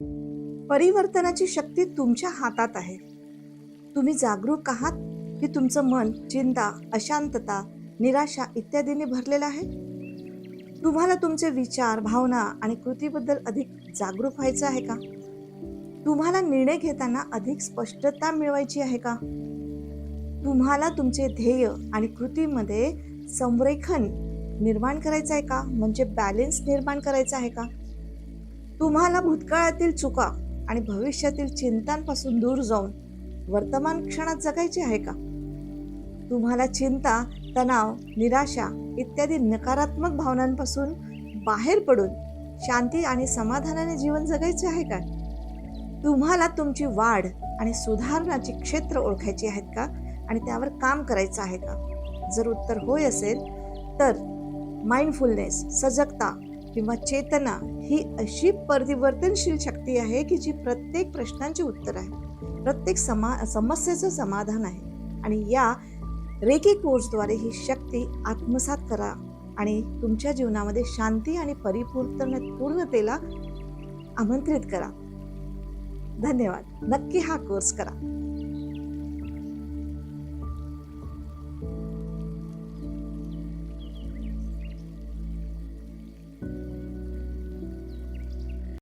परिवर्तनाची शक्ती तुमच्या हातात आहे. तुम्ही जागरूक आहात की तुमचं मन चिंता, अशांतता, निराशा इत्यादींनी भरलेलं आहे? तुम्हाला तुमचे विचार, भावना आणि कृतीबद्दल अधिक जागरूक व्हायचं आहे का? तुम्हाला निर्णय घेताना अधिक स्पष्टता मिळवायची आहे का? तुम्हाला तुमचे ध्येय आणि कृतीमध्ये संरेखन निर्माण करायचं आहे का? म्हणजे बॅलन्स निर्माण करायचा आहे का? तुम्हाला भूतकाळातील चुका आणि भविष्यातील चिंतांपासून दूर जाऊन वर्तमान क्षणात जगायचे आहे का? तुम्हाला चिंता, तणाव, निराशा इत्यादी नकारात्मक भावनांपासून बाहेर पडून शांती आणि समाधानाने जीवन जगायचे आहे का? तुम्हाला तुमची वाढ आणि सुधारणाची क्षेत्र ओळखायची आहेत का? आणि त्यावर काम करायचं आहे का? जर उत्तर होय असेल, तर माइंडफुलनेस, सजगता किंवा चेतना ही अशी परिवर्तनशील शक्ती आहे की जी प्रत्येक प्रश्नांचे उत्तर आहे, प्रत्येक समस्येचं समाधान आहे. आणि या रेकी कोर्सद्वारे ही शक्ती आत्मसात करा आणि तुमच्या जीवनामध्ये शांती आणि पूर्णतेला आमंत्रित करा. धन्यवाद. नक्की हा कोर्स करा.